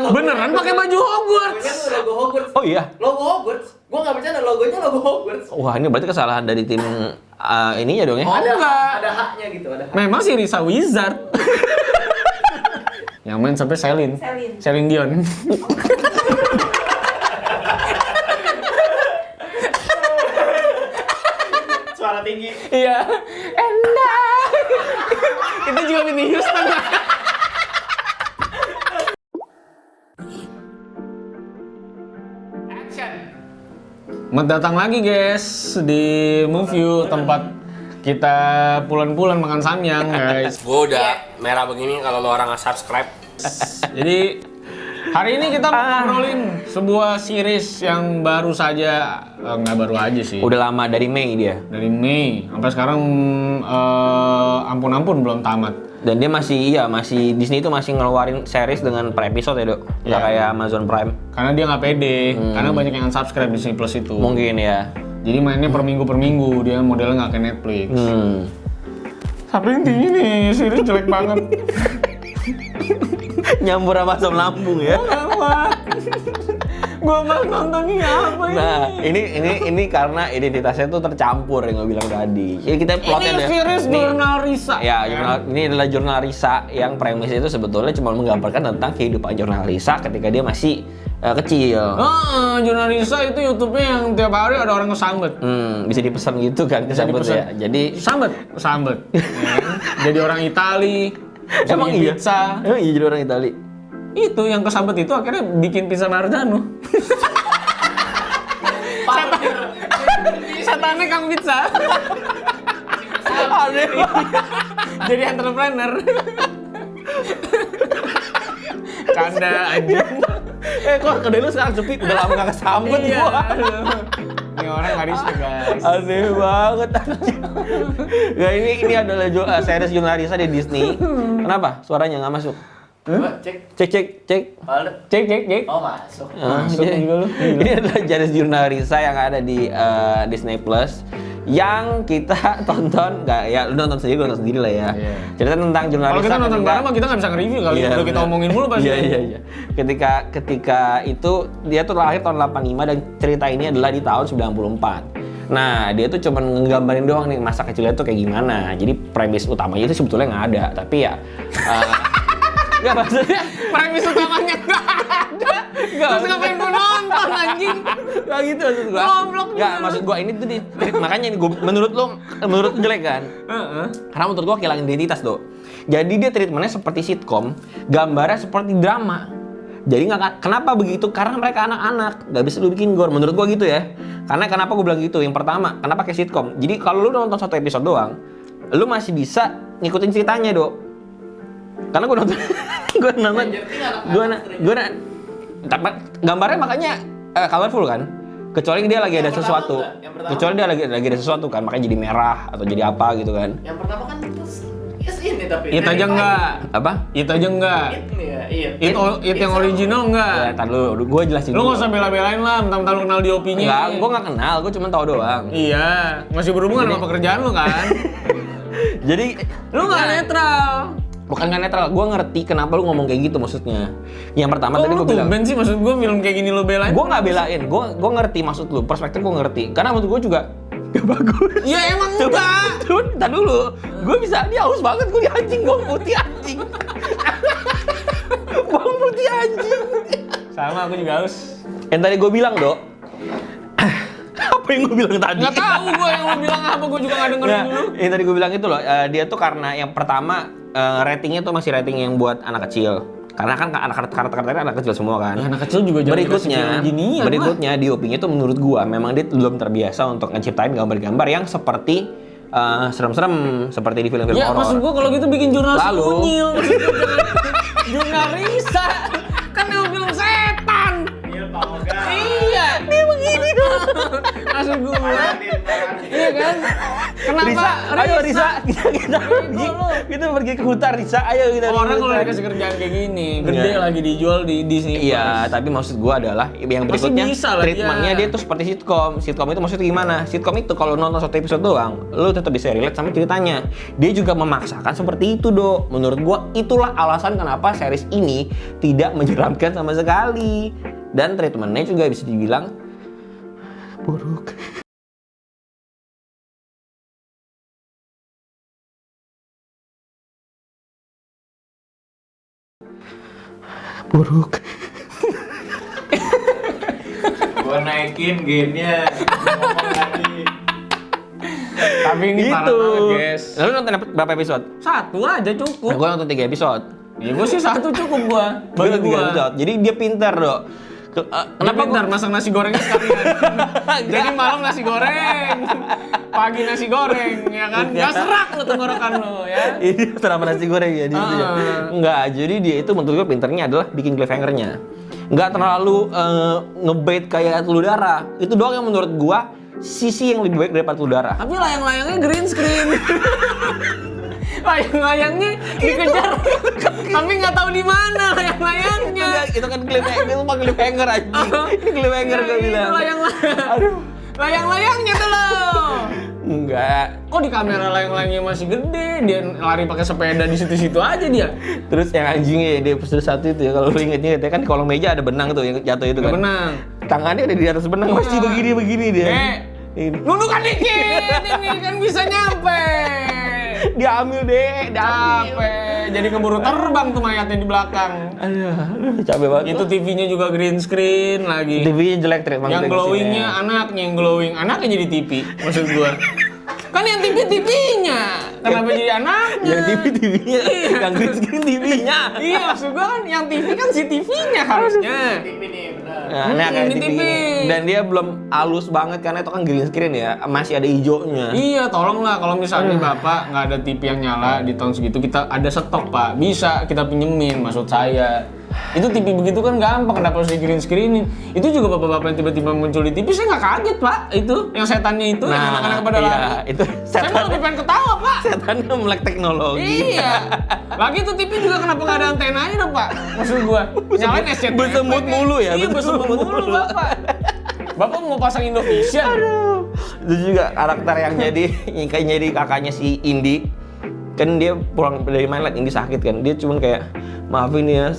Beneran pakai baju Hogwarts. Kan logo Hogwarts. Oh iya. Logo Hogwarts. Gua enggak bercanda, logonya logo Hogwarts. Wah, ini berarti kesalahan dari tim ininya dong ya. Oh, enggak. Ada haknya gitu, ada hak. Memang si Risa Wizard. Yang main sampai Celine Dion. Suara tinggi. Iya. Enda. Itu juga Whitney Houston. Action. Selamat datang lagi guys di Movie tempat kita pulan-pulan makan samyang guys. Gue udah merah begini kalau lo orang nggak subscribe. Jadi hari ini kita mau ngobrolin sebuah series yang baru saja, nggak baru aja sih. Udah lama dari Mei dia. Dari Mei sampai sekarang ampun-ampun belum tamat. Dan dia masih Disney itu masih ngeluarin series dengan per episode ya, Dok. Nggak kayak Amazon Prime. Karena dia nggak pede, karena banyak yang unsubscribe Disney Plus itu. Mungkin ya. Jadi mainnya per minggu, dia modelnya nggak kayak Netflix. Tapi intinya nih, series jelek banget. Nyambur sama asam lambung ya. Gua pas nontonnya apa ini? Nah, ini karena identitasnya tuh tercampur yang gue bilang tadi. Jadi kita plotnya Ini series jurnal Risa. Ya, ini adalah jurnal Risa yang premisnya itu sebetulnya cuma menggambarkan tentang kehidupan jurnal Risa ketika dia masih kecil. Jurnal Risa itu YouTube-nya yang tiap hari ada orang ngesambet. Bisa dipesan gitu kan, kesambet ya. Jadi Sambet. Ya kan? Jadi orang Itali. Emang iya? Pizza. Emang iya jadi orang Itali. Itu yang kesambet itu akhirnya bikin pizza Marzano. Setannya Kang Pizza. Jadi entrepreneur. Canda anjing. Kok kedai lu sekarang sepi? Udah lama gak kesambet Iya. gua. Ini orang karisma guys. Aneh banget anjing. Nah, ini adalah series jurnal Risa di Disney. Kenapa? Suaranya nggak masuk? Coba cek. Cek. Valdo. Cek. Oh, masuk. Masuk juga lu. Ini adalah series jurnal Risa yang ada di Disney Plus yang kita tonton, lu nonton sendiri lah ya. Iya. Cerita tentang jurnal Kalau Risa. kita nonton bareng mah kita nggak bisa nge-review kali. Iya, Udah kita benar. omongin mulu pasti. Iya. Ketika itu dia tuh lahir tahun 85 dan cerita ini adalah di tahun 94. Nah, dia tuh cuma nggambarin doang nih masa kecilnya tuh kayak gimana. Jadi premis utamanya itu sebetulnya nggak ada, tapi ya nggak maksudnya Premis utamanya nggak ada. Terus ngapain gua nonton anjing? nggak gitu maksud gua. Goblok Nggak, juga. maksud gua ini tuh makanya ini gua menurut lu jelek kan? Karena menurut gua kehilangan identitas, Dok. Jadi dia treatmentnya seperti sitkom, gambarnya seperti drama. Jadi kenapa begitu? Karena mereka anak-anak, nggak bisa lu bikin gore. Menurut gua gitu ya. Karena kenapa gua bilang gitu? Yang pertama, kenapa kayak sitkom? Jadi kalau lu nonton satu episode doang, lu masih bisa ngikutin ceritanya, Dok. Karena gua nonton, gambarnya makanya colorful kan. Kecuali dia lagi ada sesuatu. Kecuali dia lagi ada sesuatu kan, makanya jadi merah atau jadi apa gitu kan. Yang pertama kan ini tapi. It aja enggak. Apa? It aja enggak. It yang original enggak. Ya, tar dulu, gue jelasin Lu dulu. nggak usah bela-belain lah, mentang-mentang lu kenal DOP-nya. Enggak, gue nggak kenal, gue cuma tahu doang. Iya, masih berhubungan sama pekerjaan lu kan? Jadi, Lu nggak netral. bukan nggak netral, gue ngerti kenapa lu ngomong kayak gitu maksudnya. Yang pertama tadi Kok lu gue bilang, tumben sih maksud gua film kayak gini lu belain? gue nggak belain, gue ngerti maksud lu, perspektif gue ngerti. Karena menurut gue juga gak bagus. Ya emang enggak. Tar dulu, gue bisa, dia haus banget, gue di anjing, gue putih anjing. Bang putih anjing. Sama aku juga harus. Yang tadi gue bilang, Dok. Apa yang gue bilang tadi? Nggak tahu gua yang lu bilang apa, gua juga nggak dengerin Nah, dulu. yang tadi gue bilang itu loh, dia tuh karena yang pertama ratingnya tuh masih rating yang buat anak kecil. Karena kan karakter-karakternya anak kecil semua kan. Anak kecil juga jangan dikasih film ginian lah. Berikutnya DOP-nya tuh menurut gua memang dia belum terbiasa untuk ngeciptain gambar-gambar yang seperti serem-serem seperti di film-film Ya horor. maksud gua kalau gitu bikin jurnal Lalu? unyil. Maksud gua jangan jurnal Risa. Kan yang film setan. Iya. Dia begini. Maksud gua. Iya kan? Kenapa? Risa, ayo Risa, kita pergi ke hutan Risa, ayo kita. Orang kalau dikasih kerjaan kayak gini, gede lagi dijual di Disney Plus. Iya, tapi maksud gua adalah yang berikutnya bisa lah treatmentnya dia. dia tuh seperti sitkom. Sitkom itu maksudnya gimana? Sitkom itu kalau nonton satu episode doang, lu tetap bisa relate sama ceritanya. Dia juga memaksakan seperti itu, Do. Menurut gua itulah alasan kenapa series ini tidak menyeramkan sama sekali. Dan treatmentnya juga bisa dibilang buruk. Buruk. Gua naikin gennya. Ngomong lagi. Tapi ini parah Gitu. banget, guys. Lalu nonton berapa episode? Satu aja cukup. Nah, gua nonton 3 episode. Ya gue sih satu cukup gua. Gua Bagi nonton 3 gua. episode. Jadi dia pintar, Dok. Kenapa ntar masak nasi gorengnya sekalian? Jadi malam nasi goreng, pagi nasi goreng, ya kan? Gak serak lu tenggorokan lu, ya. Ini sama nasi goreng ya di situ ya. Enggak, jadi dia itu menurut gue pinternya adalah bikin cliffhanger-nya. Enggak terlalu ngebait kayak telur darah. Itu doang yang menurut gua sisi yang lebih baik daripada telur darah. Tapi layang-layangnya green screen. Layang-layangnya dikejar, tapi nggak tahu di mana layang-layangnya. Itu kan cliffhanger, itu pakai cliffhanger anjing. Ini cliffhanger gue bilang. Aduh, layang-layangnya tuh loh. Enggak. Kok di kamera layang-layangnya masih gede, dia lari pakai sepeda di situ-situ aja dia. Terus yang anjingnya ya, di episode 1 itu ya, kalau lu inget-inget ya kan di kolong meja ada benang tuh yang jatuh itu kan. Benang. Tangannya ada di atas benang, masih begini-begini dia. Ini. Nundukan dikit, ini kan bisa nyampe. Dia ambil deh, dia ambil. Capek, jadi keburu terbang tuh mayatnya di belakang. Aduh, capek banget. Itu TV-nya juga green screen lagi. TV-nya jelek treatment. Yang glowingnya anaknya, yang glowing anaknya jadi TV, maksud gua. Kan yang TV-TV-nya, kenapa jadi anaknya? Yang TV-TV-nya, yang green screen TV-nya. Iya, maksud gua kan yang TV kan si TV-nya harusnya. TV nih, benar. Nah, kayak Ini TV. TV. Dan dia belum halus banget karena itu kan green screen ya, masih ada hijaunya. Iya, tolonglah kalau misalnya Bapak nggak ada TV yang nyala di tahun segitu, kita ada stok Pak, bisa kita pinjemin, maksud saya. Itu TV begitu kan gampang, kenapa harus di green screenin? Itu juga bapak-bapak yang tiba-tiba muncul di TV, saya nggak kaget Pak, itu yang setannya itu, yang anak-anak pada iya, lari. itu Saya malah lebih pengen ketawa Pak. setannya melek teknologi. Iya. Lagi itu TV juga kenapa nggak ada antenanya dong Pak? Maksud gua, nyalain SCTV. bersemut mulu ya, Iya, bersemut mulu Bapak. Bapak mau pasang Indovision. Aduh. Itu juga karakter yang jadi kakaknya si Indi. Kan dia pulang dari main Indi sakit kan. Dia cuman kayak maafin ya,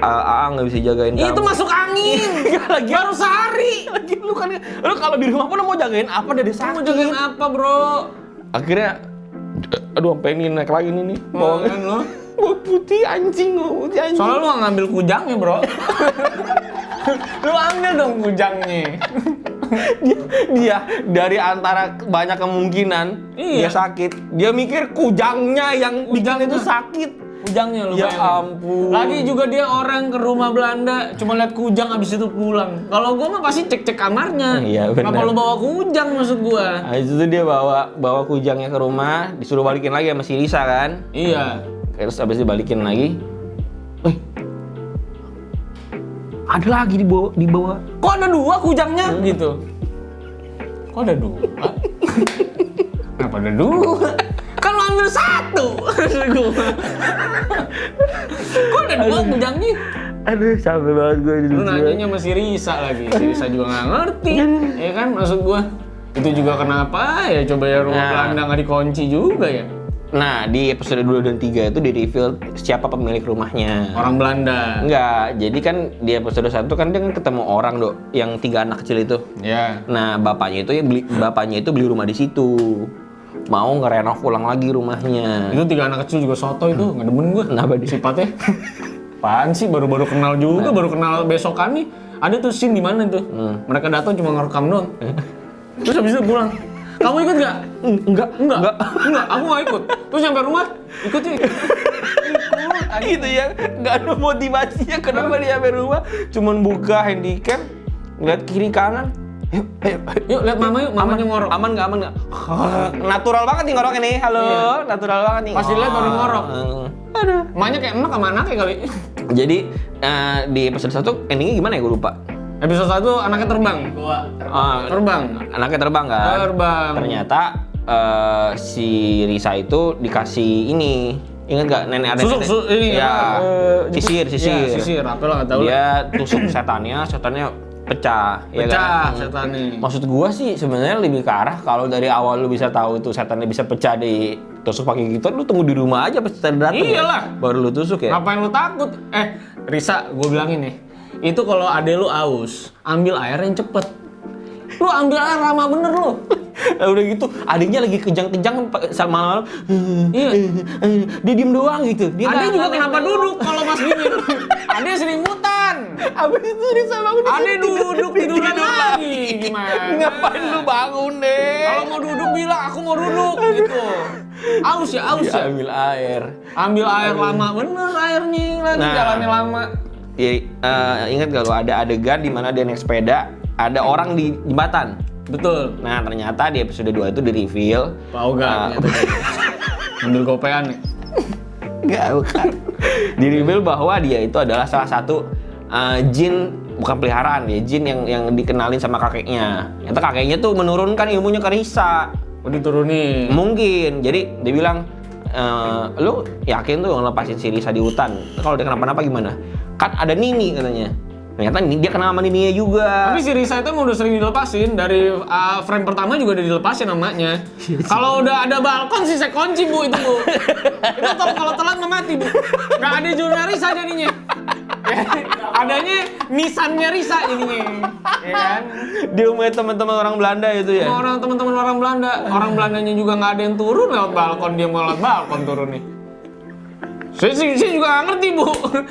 Aa nggak bisa jagain kamu. Itu masuk angin. Lagi Baru sehari. lagi lu kan lu kalau di rumah pun mau jagain apa dari Kamu sakit. jagain apa, Bro? Akhirnya aduh sampai ini naik lagi nih Bawa kan lo. bawang putih anjing. Soalnya lu nggak ngambil kujangnya, Bro. Lu ambil dong kujangnya. dia dari antara banyak kemungkinan Iya. dia sakit, dia mikir kujangnya yang bikin itu sakit. Kujangnya lu Ya bayangin. ampun. Lagi juga dia orang ke rumah Belanda cuma lihat kujang abis itu pulang. Kalau gua mah pasti cek-cek kamarnya. Iya, benar. Kenapa lu bawa kujang maksud gua? Nah, itu tuh dia bawa kujangnya ke rumah, disuruh balikin lagi sama si Risa kan. Iya. Terus abis dibalikin lagi, ada lagi dibawa. Kok ada dua kujangnya gitu? Kok ada dua? Kenapa ada dua? Kan lu ambil satu. Kok ada dua kujangnya? Aduh, capek banget gue di Lu nanyanya sama si Risa lagi. Si Risa juga nggak ngerti. Ya kan maksud gua. Itu juga kenapa ya coba ya rumah Nah. Belanda nggak dikunci juga ya? Nah, di episode 2 dan 3 itu di-reveal siapa pemilik rumahnya. Orang Belanda. Enggak, jadi kan di episode 1 kan dia kan ketemu orang, Dok, yang 3 anak kecil itu. Ya. Nah, bapaknya itu beli rumah di situ. Mau ngerenov ulang lagi rumahnya. Itu 3 anak kecil juga soto itu, nggak demen gua. Kenapa dia? Sifatnya? Apaan sih, baru-baru kenal juga, baru kenal besokan nih. Ada tuh scene di mana tuh? Mereka datang cuma ngerekam doang. Terus habis itu pulang. Kamu ikut nggak? Enggak. Aku nggak ikut. Terus sampai rumah, ikut ya. Gitu ya, nggak ada motivasinya kenapa dia sampai rumah. Cuman buka handicap, ngeliat kiri kanan. Yuk lihat mama yuk, mamanya ngorok. Aman nggak? Natural banget nih ngoroknya nih. Halo, natural banget nih. Pas dilihat baru ngorok. Aduh. Emaknya kayak emak sama anaknya kali. Jadi di episode 1 endingnya gimana ya, gue lupa. Episode 1 anaknya terbang. Gua Ah, Terbang. anaknya terbang kan? Terbang. Ternyata si Risa itu dikasih ini, ingat gak nenek ada Susuk, ini ya, sisir. Ya, sisir, apa lah nggak tahu lah. Dia tusuk setannya pecah, ya Pecah kan? setannya. Maksud gua sih sebenarnya lebih ke arah kalau dari awal lu bisa tahu itu setannya bisa pecah di tusuk pakai gitu, lu tunggu di rumah aja pas setan datang. Iyalah. Baru lu tusuk ya. Ngapain lu takut? Risa, gue bilangin nih. Itu kalau ade lu aus, ambil air yang cepet. Lu ambil air lama bener lu. Udah gitu, adiknya lagi kejang-kejang sama malam. Iya. Dia diem doang gitu. Dia Ade nggak- juga nggak kenapa nengok. duduk kalau pas dingin? Ade selimutan. Abis itu Risa bangun. Ade duduk tiduran lagi. Gimana? Ngapain lu bangun deh? Kalau mau duduk bilang aku mau duduk gitu. Aus ya. Dia ambil air. Ambil air lama bener airnya lagi Nah. jalannya lama. Ingat gak lo ada adegan di mana dia naik sepeda, ada orang di jembatan. Betul. Nah ternyata di episode 2 itu di reveal. Pak Oga. Ambil gopean nih. Gak bukan. Di reveal bahwa dia itu adalah salah satu jin, bukan peliharaan ya, jin yang dikenalin sama kakeknya. Ternyata kakeknya tuh menurunkan ilmunya ke Risa. Oh diturunin. Mungkin. Jadi dia bilang, lu yakin tuh ngelepasin si Risa di hutan? Kalau dia kenapa-napa gimana? Kan ada Nini katanya. Ternyata dia kenal sama Nininya juga. Tapi si Risa itu emang udah sering dilepasin. Dari frame pertama juga udah dilepasin namanya. Kalau udah ada balkon sih saya kunci bu itu bu. Itu kalau telat mah mati bu. Gak ada jurnal Risa jadinya. Adanya nisannya Risa jadinya. Ya kan? Dia umumnya teman-teman orang Belanda itu ya. Sama orang teman-teman orang Belanda. Orang Belandanya juga nggak ada yang turun lewat balkon. Dia mau lewat balkon turun nih. Saya juga nggak ngerti bu,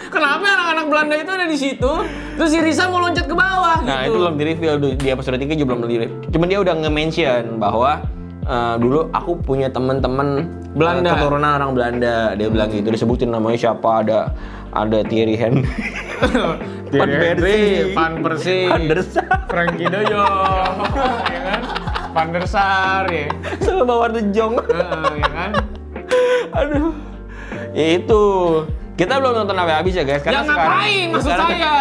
kenapa anak-anak Belanda itu ada di situ, terus si Risa mau loncat ke bawah Nah gitu. itu belum di-reveal di episode 3 juga belum di-reveal. Cuman dia udah nge-mention bahwa dulu aku punya teman-teman Belanda. keturunan orang Belanda. Dia bilang gitu, disebutin namanya siapa, ada Thierry Henry, Thierry Henry, Van Persie, Van der Sar, Frankie De Jong, ya kan? Van der Sar ya, sama Mawar De Jong. ya kan? Aduh, ya itu. Kita belum nonton sampai habis ya guys. Ya ngapain, maksud saya?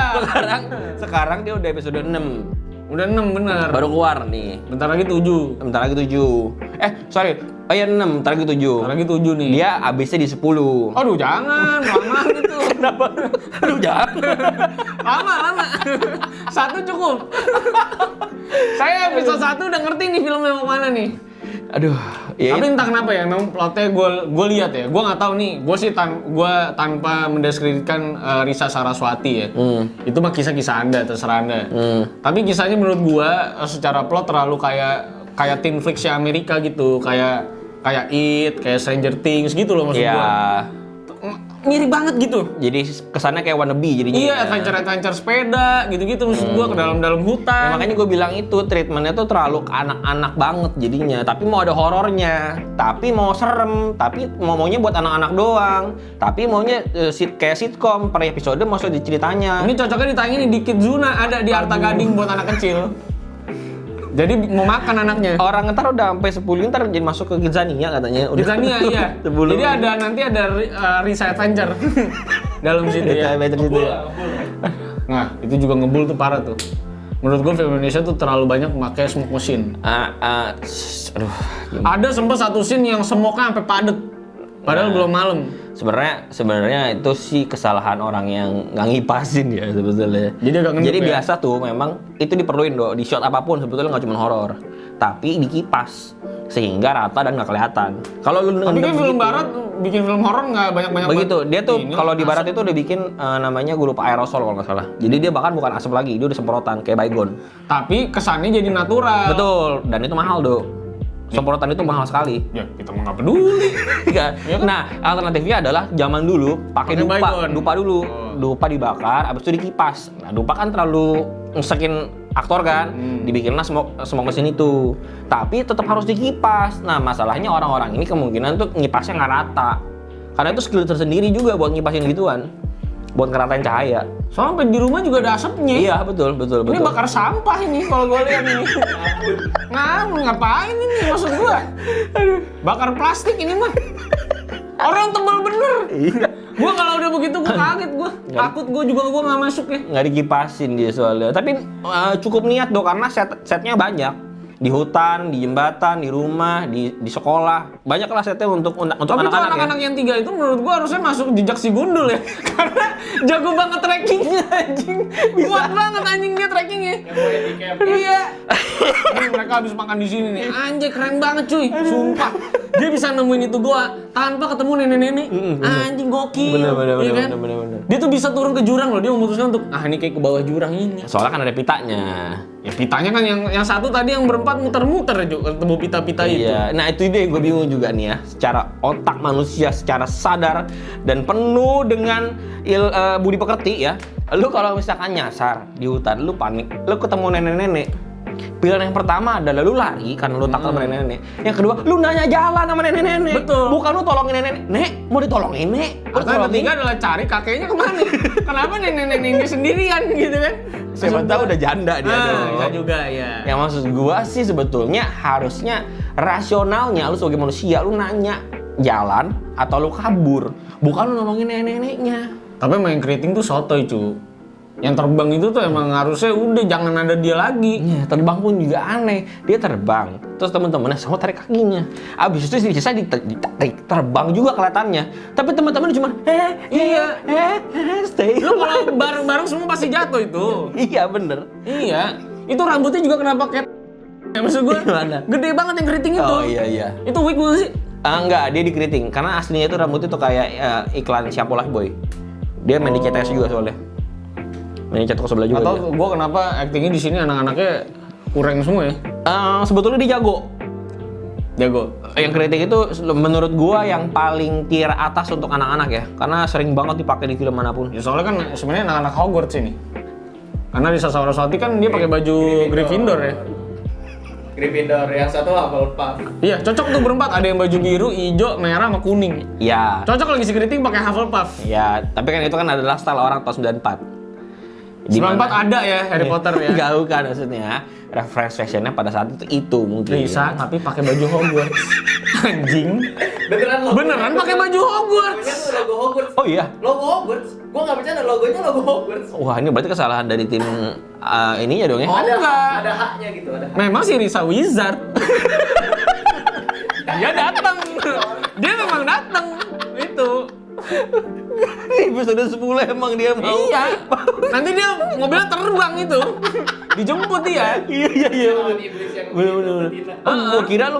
Sekarang dia udah episode 6. Udah 6 bener. Baru keluar nih. Bentar lagi 7. Bentar lagi 7. Sorry. Oh iya 6, bentar lagi 7. Bentar lagi 7 nih. Dia habisnya di 10. Aduh jangan, lama gitu. Kenapa? Aduh jangan. Lama. 1 cukup. Saya episode 1 udah ngerti nih filmnya mau mana nih. Aduh, ya Tapi entah kenapa ya, memang plotnya gue lihat ya, gue nggak tahu nih, gue sih tanpa mendeskripsikan Risa Saraswati ya, itu mah kisah-kisah anda, terserah anda. Tapi kisahnya menurut gue secara plot terlalu kayak teen flicks Amerika gitu, kayak It, kayak Stranger Things gitu loh maksud ya. gue. Mirip banget gitu. Jadi kesannya kayak wannabe jadinya. Iya, ya. adventure sepeda gitu-gitu maksud gue ke dalam Ya, hutan. makanya gue bilang itu treatmentnya tuh terlalu ke anak-anak banget jadinya. Tapi mau ada horornya, tapi mau serem, tapi maunya buat anak-anak doang. Tapi maunya kayak sitkom per episode maksudnya ceritanya. Ini cocoknya ditayangin di Kidzuna, ada di Arta Gading buat anak kecil. Jadi mau makan anaknya. Orang ntar udah sampai 10 ntar jadi masuk ke Kidzania katanya. Kidzania iya. Sebelum Jadi nanti ada Risa Adventure dalam situ ya. Gitu ya. Nah, itu juga ngebul tuh parah tuh. Menurut gue film Indonesia tuh terlalu banyak memakai smoke machine. Aduh. Ada sempat satu scene yang smoke-nya sampai padet. Padahal belum malam. Sebenarnya itu sih kesalahan orang yang nggak ngipasin ya sebetulnya. Jadi agak ngendep Jadi ya? biasa tuh memang itu diperluin dong di shot apapun sebetulnya nggak cuma horor, tapi dikipas sehingga rata dan nggak kelihatan. Kalau lu Tapi kan ngendep film begitu- barat bikin film horor nggak banyak-banyak begitu, dia tuh ini, kalau di barat asap. itu udah bikin namanya gue lupa aerosol kalau nggak salah. Jadi dia bahkan bukan asap lagi, dia udah semprotan kayak baygon. Tapi kesannya jadi natural. Betul, dan itu mahal dong. Semprotan itu mahal sekali. Ya, kita mah nggak peduli. Iya. Nah, alternatifnya adalah zaman dulu pakai Pakai dupa, baygon. dupa dulu, Oh. dupa dibakar, abis itu dikipas. Nah, dupa kan terlalu ngesekin aktor kan, dibikinlah smoke mesin itu. Tapi tetap harus dikipas. Nah, masalahnya orang-orang ini kemungkinan tuh ngipasnya nggak rata, karena itu skill tersendiri juga buat ngipasin gituan, buat ngeratain cahaya. Soalnya sampai di rumah juga ada asapnya. Iya, betul. Ini bakar sampah ini kalau gue lihat ini. Ngapain ini maksud gue? Bakar plastik ini mah. Orang tebal bener. Iya. Gue kalau udah begitu gue kaget gue. Takut gue juga gue nggak masuk ya. Nggak dikipasin dia soalnya. Tapi cukup niat dong karena setnya banyak. di hutan, di jembatan, di rumah, di sekolah. Banyak lah setnya untuk Tapi tuh anak-anak ya. anak-anak yang 3 itu menurut gua harusnya masuk jejak si Gundul ya. Karena jago banget trackingnya anjing. Kuat banget anjing dia trackingnya. Yang gue di camp. Iya. Ini mereka habis makan di sini nih. Anjir keren banget cuy. Sumpah. Dia bisa nemuin itu gua tanpa ketemu nenek-nenek. Anjing gokil. Bener. Iya kan? Dia tuh bisa turun ke jurang loh. Dia memutuskan untuk ini kayak ke bawah jurang ini. Soalnya kan ada pitanya. Ya pitanya kan yang satu tadi yang berempat muter-muter aja ketemu pita-pita itu. Iya, nah itu ide yang gue bingung juga nih ya. Secara otak manusia, secara sadar dan penuh dengan budi pekerti ya. Lu kalau misalkan nyasar di hutan, lu panik, lu ketemu nenek-nenek. Pilihan yang pertama adalah lu lari karena lu takut sama nenek-nenek. Yang kedua, lu nanya jalan sama nenek-nenek. Betul. Bukan lu tolongin nenek. Nek, mau ditolongin, Nek. Lu Atau yang tolongin. ketiga adalah cari kakeknya kemana? Kenapa nenek-nenek ini sendirian gitu kan? Siapa tahu udah janda dia. Bisa juga ya. Yang maksud gua sih sebetulnya harusnya rasionalnya lu sebagai manusia lu nanya jalan atau lu kabur, bukan lu nolongin nenek-neneknya. Tapi main keriting tuh sotoy cu. Yang terbang itu tuh emang harusnya udah jangan ada dia lagi. Iya, terbang pun juga aneh. Dia terbang, terus teman-temannya semua tarik kakinya. Abis itu si Cisa ditarik terbang juga kelihatannya. Tapi teman-teman cuma stay. Lu kalau bareng-bareng semua pasti jatuh itu. Iya bener. Iya. Itu rambutnya juga kenapa kayak ya maksud gue Gimana? gede banget yang keriting itu. Oh iya. Itu wig bukan sih? Enggak, dia di keriting. Karena aslinya itu rambutnya tuh kayak iklan shampoo Lifebuoy. Dia main di CTS juga soalnya. Main di CTS sebelah juga. Atau gue kenapa actingnya di sini anak-anaknya kurang semua ya? Sebetulnya dia jago. Jago. Yang keriting itu menurut gua yang paling tier atas untuk anak-anak ya. Karena sering banget dipakai di film manapun. Ya soalnya kan sebenarnya anak-anak Hogwarts ini. Karena di Saraswati kan dia pakai baju Gryffindor ya. Gryffindor, yang satu Hufflepuff. Iya, cocok tuh berempat. Ada yang baju biru, hijau, merah, sama kuning. Ya. Cocok lagi si keriting pakai Hufflepuff. Ya, tapi kan itu kan adalah style orang tahun 94. 94 ada ya Harry Potter ya. Enggak bukan maksudnya. Reference fashionnya pada saat itu mungkin. Bisa, tapi pakai baju Hogwarts. Anjing. Beneran logo. Beneran pakai baju Hogwarts. Logonya tuh logo Hogwarts. Oh iya. Logo Hogwarts. Gua nggak bercanda, logonya logo Hogwarts. Wah, ini berarti kesalahan dari tim ininya dong ya. Oh, enggak. Ada haknya gitu, ada hak. Memang si Risa Wizard. Dia datang. Dia memang datang. Itu. Di episode 10 emang dia mau. Iya. Nanti dia mobilnya terbang itu. Dijemput dia. Iya. Lawan iblis yang Bener. betina. Gua kira lu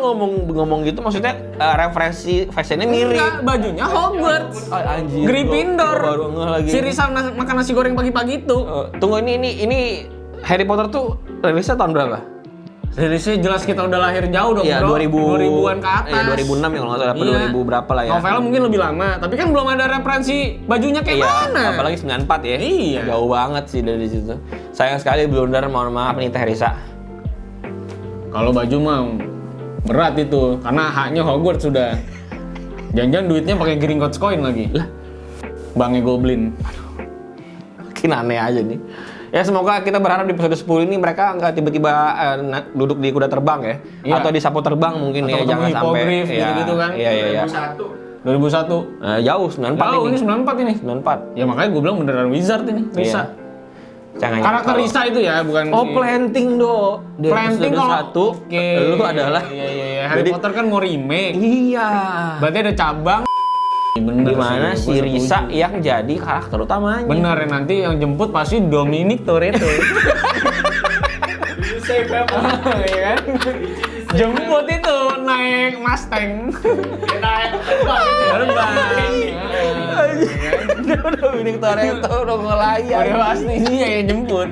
ngomong gitu maksudnya referensi fashionnya mirip. Enggak, bajunya Hogwarts. Anjir. Gryffindor. Gua baru ngeh lagi. Si Risa makan nasi goreng pagi-pagi itu. Tunggu ini Harry Potter tuh rilisnya tahun berapa? Rilisnya jelas kita udah lahir jauh dong, Iya, bro. 2000-an 2000-an ke atas. Iya, 2006 ya kalau nggak salah, apa 2000 berapa lah ya. Novelnya mungkin lebih lama, tapi kan belum ada referensi bajunya kayak Iya, mana. apalagi 94 ya. Iya. Jauh banget sih dari situ. Sayang sekali blunder, mohon maaf nih Teh Risa. Kalau baju mah berat itu, karena haknya Hogwarts sudah. Jangan-jangan duitnya pakai Gringotts coin lagi. Lah, Bangnya Goblin. makin aneh aja nih. Ya semoga kita berharap di episode 10 ini mereka nggak tiba-tiba duduk di kuda terbang ya. Iya. Atau di sapu terbang mungkin Atau ya, ketemu jangan sampai. hippogriff gitu-gitu kan. Iya. 2001. 2001. Jauh 94 Jauh, ini ini. 94 ini. 94. Ya makanya gue bilang beneran wizard ini, Risa. Iya. Jangan Karakter kalau- Risa itu ya, bukan Oh, si- planting do. Di Planting episode kalau 1 oke. lu adalah Iya. Harry Jadi- Potter kan mau remake. Iya. Berarti ada cabang. Bener Dimana sih, si gua Risa setuju. yang jadi karakter utamanya. Bener ya, nanti yang jemput pasti Dominic Toretto. Yusuf Pepper. Iya kan? Jemput itu naik Mustang. Dia naik terbang gitu. Terbang. Udah Dominic Toretto udah ngelayar. Udah pasti dia yang jemput.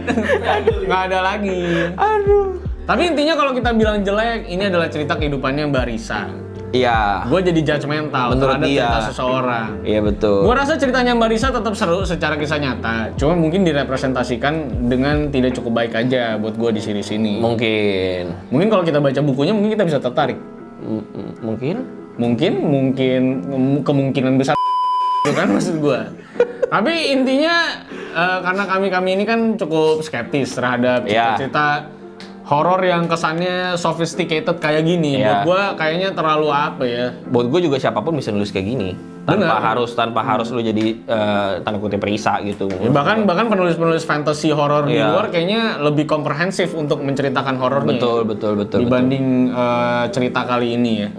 Nggak ada lagi. Aduh. Tapi intinya kalau kita bilang jelek, ini adalah cerita kehidupannya Mbak Risa. Iya. Gue jadi judgmental Menurut terhadap dia. cerita seseorang. Iya betul. Gue rasa ceritanya Mbak Risa tetap seru secara kisah nyata. Cuma mungkin direpresentasikan dengan tidak cukup baik aja buat gue di series ini. Mungkin. Mungkin kalau kita baca bukunya mungkin kita bisa tertarik. Mungkin. Mungkin kemungkinan besar itu kan maksud gue. Tapi intinya karena kami ini kan cukup skeptis terhadap Iya. cerita horor yang kesannya sophisticated kayak gini. Iya. Buat gue kayaknya terlalu apa ya? Buat gue juga siapapun bisa nulis kayak gini. Tanpa harus lu jadi tanda kutip Risa gitu. Ya, bahkan penulis-penulis fantasy horor di Iya. luar kayaknya lebih komprehensif untuk menceritakan horornya. Betul. Dibanding cerita kali ini ya.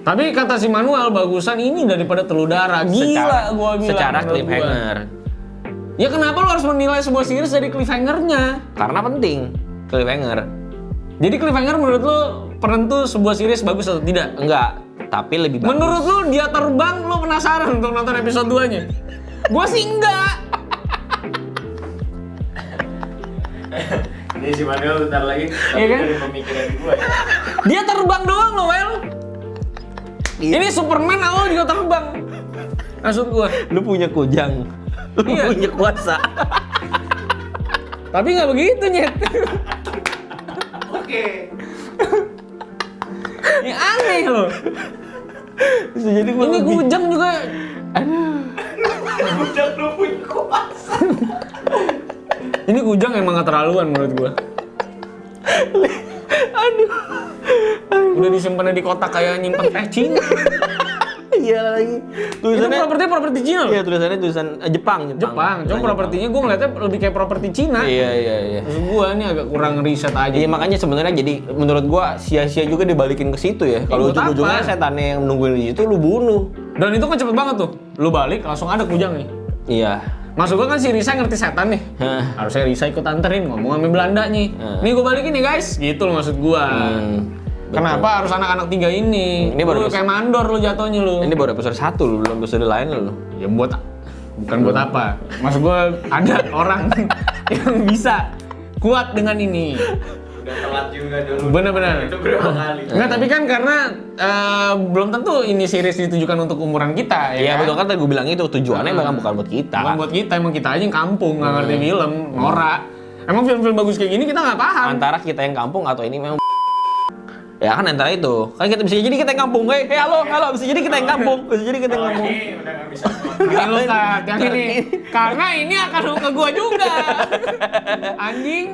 Tapi kata si Manuel bagusan ini daripada Telur Darah. Gila gua bilang. Secara menurut cliffhanger. gua. Ya kenapa lu harus menilai sebuah series dari cliffhanger-nya? Karena penting cliffhanger. Jadi cliffhanger menurut lu penentu sebuah series bagus atau tidak? Enggak, tapi lebih bagus. Menurut lu dia terbang, lu penasaran untuk nonton episode 2-nya? Gua sih enggak. Ini si Manuel bentar lagi. Iya kan? Dari pemikiran gue. Dia terbang doang loh, Wel. Ini Superman awal juga terbang. Maksud gua. Lu punya kujang. Lu Iya. punya kuasa. Tapi nggak begitu, Nyet. Oke. Ya aneh loh. Bisa jadi gua Ini lebih- kujang juga. Udah lu punya kuasa. Ini kujang emang keterlaluan menurut gua. Udah disimpan di kotak kayak nyimpen teh Cina. Iya lagi. Itu properti Cina loh. Iya, tulisan Jepang. Jepang. Cuma propertinya gua ngeliatnya lebih kayak properti Cina. Iya. Maksud gua ini agak kurang riset aja. Iya, makanya sebenarnya jadi menurut gua sia-sia juga dibalikin ke situ ya. Kalau buat ujung-ujungnya apa? setannya yang nungguin di situ lu bunuh. Dan itu kan cepet banget tuh. Lu balik langsung ada kujang nih. Iya. Maksud gua kan si Risa ngerti setan nih. Hah. Harusnya Risa ikut anterin ngomong sama Belanda nih. Nih gua balikin nih guys. Gitu loh maksud gua. Kenapa harus anak-anak 3 ini? Ini baru Lu kayak mandor lu jatuhnya lu. Ini baru episode 1 lu, belum episode lain lu. Ya bukan buat apa. Maksud gua ada orang yang bisa kuat dengan ini. Udah telat juga dulu. Bener-bener. Itu berapa kali? Enggak, tapi kan karena belum tentu ini series ditujukan untuk umuran kita, ya Iya, kan? betul kan tadi gue bilang itu tujuannya bahkan bukan buat kita. Bukan buat kita, emang kita aja yang kampung, nggak ngerti film, norak. Emang film-film bagus kayak gini kita nggak paham. Antara kita yang kampung atau ini memang ya kan antara itu. Kan kita bisa jadi kita yang kampung. Halo, bisa jadi kita yang kampung. Bisa jadi kita yang kampung. Ini udah nggak bisa. Ini lu Kat, yang ini. Karena ini akan ke gua juga. Anjing.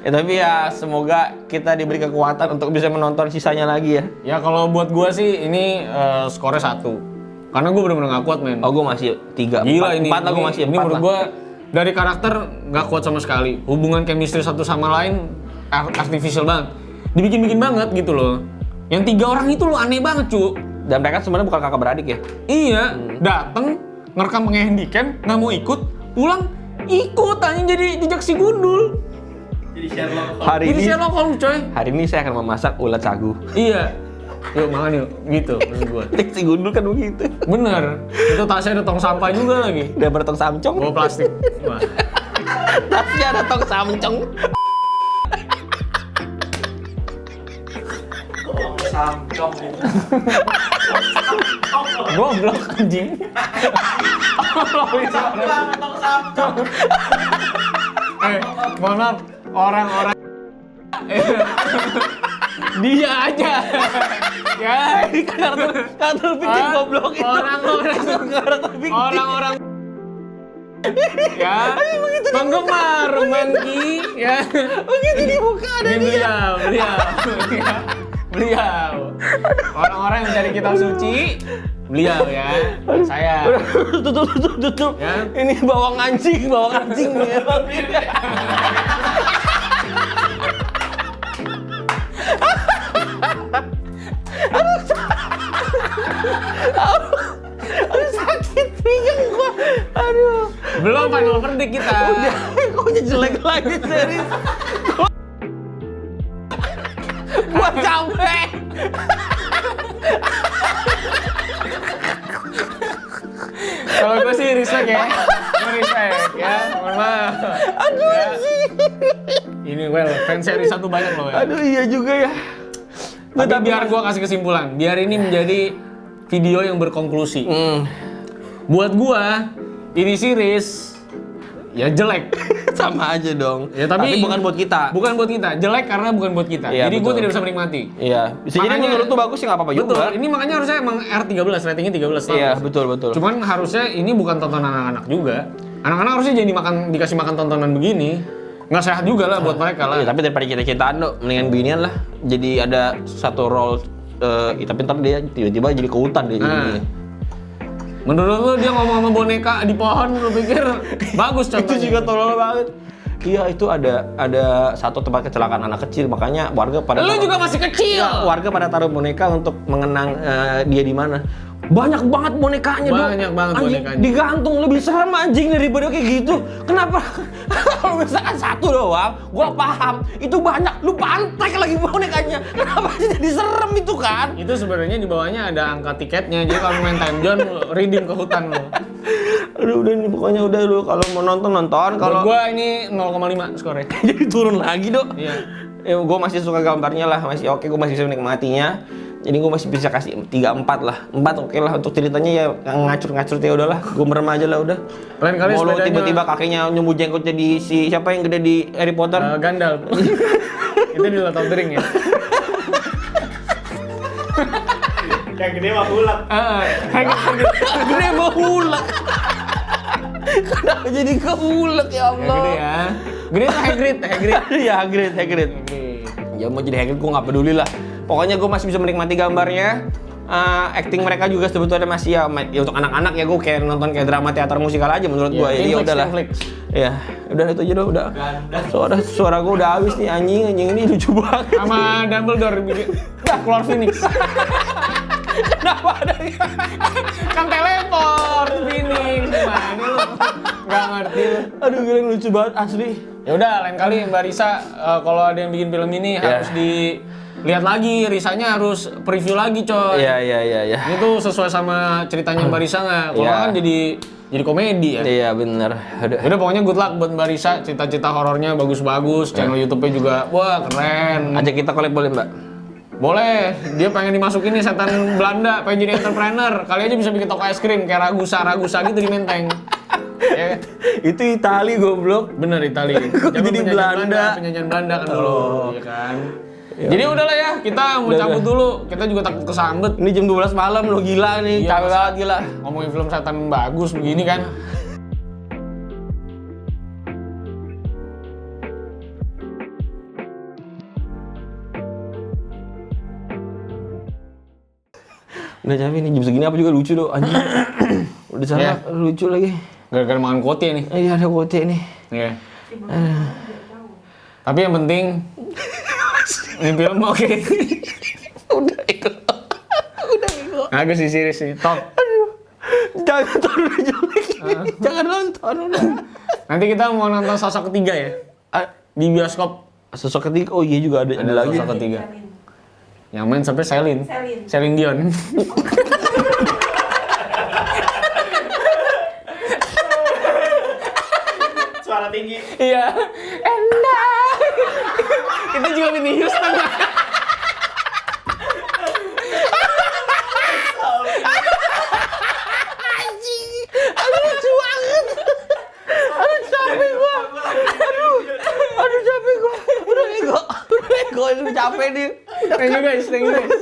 Ya tapi ya semoga kita diberi kekuatan untuk bisa menonton sisanya lagi ya. Ya kalau buat gua sih ini skornya 1. Karena gua bener-bener nggak kuat, men. Oh, gue masih 3. Gila ini. 4 lah gue masih 4 Ini menurut lah. gua dari karakter nggak kuat sama sekali. Hubungan chemistry satu sama lain artificial banget. Dibikin-bikin banget gitu loh. Yang 3 orang itu lo aneh banget, cu. Dan mereka sebenarnya bukan kakak beradik ya. Iya, dateng ngerekam pakai handycam, nggak mau ikut, pulang ikut anjing jadi jejak si gundul. Jadi Sherlock Holmes. Hari Jadi ini Sherlock Holmes, coy. hari ini saya akan memasak ulat sagu. Iya. Yuk makan yuk, gitu maksud gua. Si gundul kan begitu. Bener, itu tasnya ada tong sampah juga lagi. Udah bertong samcong. Bawa plastik. Wah. Tasnya ada tong samcong. Samcong. Goblok anjing. Samcong. Mohon maaf, orang-orang dia aja. Ya, Kartu pikir goblok itu. orang-orang ya, penggemar romanti ya. Begitu di muka ada Ini beliau. Orang-orang yang mencari kitab suci, beliau ya. Saya. tutup. Ya. Ini bawang anjing ya. Aduh, sakit pinggang gua. Aduh. Belum final verdict kita. Udah, kok jelek lagi serius. Gua capek. Kalau gue sih respect ya. Gue respect ya. Mohon maaf. Aduh, Ya. anjing. Ini fans seri satu banyak loh ya. Aduh, iya juga ya. Tapi biar gue kasih kesimpulan. Biar ini menjadi video yang berkonklusi. Buat gue, ini series ya jelek. Sama aja dong. Ya, tapi bukan buat kita. Bukan buat kita. Jelek karena bukan buat kita. Iya, Jadi gue betul. tidak bisa menikmati. Iya. Bisa jadi Makanya- menurut tuh bagus sih nggak apa-apa juga. Betul. Ini makanya harusnya emang R13, ratingnya 13 tahun. Iya, betul. Cuman harusnya ini bukan tontonan anak-anak juga. Anak-anak harusnya jadi dikasih makan tontonan begini. Nggak sehat juga lah buat mereka lah. Iya, tapi daripada cinta-cintaan dong, mendingan beginian lah. Jadi ada satu role, tapi ntar dia tiba-tiba jadi ke hutan dia. Nah. jadinya. Menurut lu dia ngomong sama boneka di pohon, lu pikir bagus Itu contohnya? juga tolol banget. Iya, itu ada satu tempat kecelakaan anak kecil, makanya warga pada Lu juga masih kecil. Ya, warga pada taruh boneka untuk mengenang dia di mana. Banyak banget bonekanya, Dok. Banyak banget Anjing, bonekanya. digantung lebih serem anjing daripada kayak gitu. Kenapa? Kalau misalkan satu doang, gua paham. Itu banyak, lu pantek lagi bonekanya. Kenapa sih jadi serem itu kan? Itu sebenarnya di bawahnya ada angka tiketnya. Jadi kalau main time zone, redeem ke hutan lu. Aduh, udah nih pokoknya udah lu kalau mau nonton. Kalau Kalau gua ini 0,5 skornya. jadi turun lagi, Dok. Iya. Ya, gue masih suka gambarnya lah, masih oke, gue masih bisa menikmatinya. Jadi gue masih bisa kasih 3-4 lah. 4 oke lah, untuk ceritanya ya yang ngacur-ngacur ya udahlah, gue merem aja lah udah. Lain kali Mau lu sepedanya- tiba-tiba kakeknya nyumbu jenggot jadi si siapa yang gede di Harry Potter? Gandalf. Itu di Lord of the Ring ya. Yang gede mah bulat. Gede bahulek. Kenapa jadi kehulek ya Yang Allah? gede ya. Gede tuh Hagrid. Ya Hagrid. Ya mau jadi Hagrid gue nggak peduli lah. Pokoknya gue masih bisa menikmati gambarnya. Acting mereka juga sebetulnya masih ya untuk anak-anak ya, gue kayak nonton kayak drama teater musikal aja menurut gue. Iya, Jadi ya Netflix, udahlah. Netflix. Ya, udah itu aja udah. Suara gue udah habis nih anjing ini lucu banget. Sama Dumbledore bikin. Keluar Phoenix. Kenapa ada Kan teleport Phoenix. Gimana lu? Nggak ngerti lu. Aduh gila lucu banget asli. Ya udah, lain kali Mbak Risa kalau ada yang bikin film ini harus dilihat lagi, Risanya harus preview lagi, coy. Iya. Ini tuh sesuai sama ceritanya Mbak Risa nggak? Kalau Iya. kan jadi komedi ya. Iya bener. Aduh. Udah pokoknya good luck buat Mbak Risa, cita-cita horornya bagus-bagus, channel YouTube-nya juga wah keren. Ajak kita collab boleh Mbak? Boleh, dia pengen dimasukin nih setan Belanda, pengen jadi entrepreneur. Kali aja bisa bikin toko es krim kayak Ragusa gitu di Menteng. Ya, Itu Itali goblok. bener Itali. Kok Zaman jadi penjajahan Belanda? penjajahan Belanda kan dulu, ya kan. Jadi udahlah ya, kita mau Udah, cabut udah. dulu. Kita juga takut kesambet. Ini jam 12 malam lo gila nih, Iya, capek masa- banget gila. Ngomongin film setan bagus begini kan. Udah capek nih, jam segini apa juga lucu do, anjing. Udah salah, Iya. lucu lagi. Gara-gara makan kote nih. Iya ada kote nih. Iya. Tapi yang penting ini film oke. Udah itu. Agak sih serius sih. Top. Jangan nonton udah jelek. Jangan nonton udah. Nanti kita mau nonton sosok ketiga ya di bioskop. Sosok ketiga, oh iya juga ada lagi. Sosok ketiga. Yang main sampai Celine Dion. Suara tinggi. Iya. Endah. Itu juga Whitney Houston. Aduh lucu banget. Aduh capek gua. Aduh capek gua. Udah ego. Udah capek nih. Thank you guys.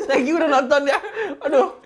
Thank you udah nonton ya. Aduh.